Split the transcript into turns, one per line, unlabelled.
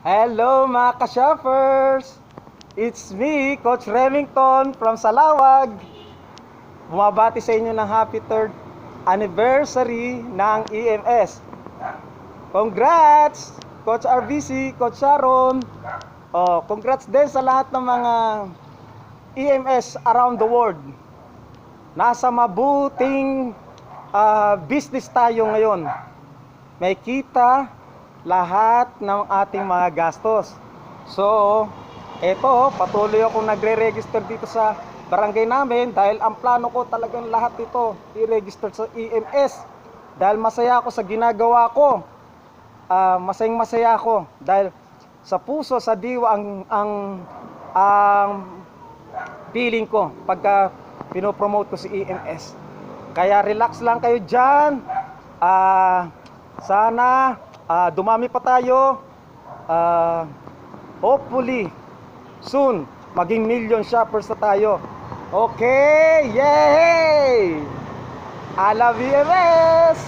Hello mga ka-shoppers! It's me, Coach Remington from Salawag. Bumabati sa inyo ng happy 3rd anniversary ng EMS. Congrats! Coach RVC, Coach Sharon. Congrats din sa lahat ng mga EMS around the world. Nasa mabuting business tayo ngayon. May kita lahat ng ating mga gastos. So, eto, patuloy akong nagre-register dito sa barangay namin dahil ang plano ko talagang lahat ito i-register sa EMS. Dahil masaya ako sa ginagawa ko. Masayang masaya ako dahil sa puso, sa diwa ang feeling ko pagka pinopromote ko si EMS. Kaya relax lang kayo dyan. Sana dumami pa tayo. Hopefully soon maging million shoppers na tayo. Okay, yay! I love EMS.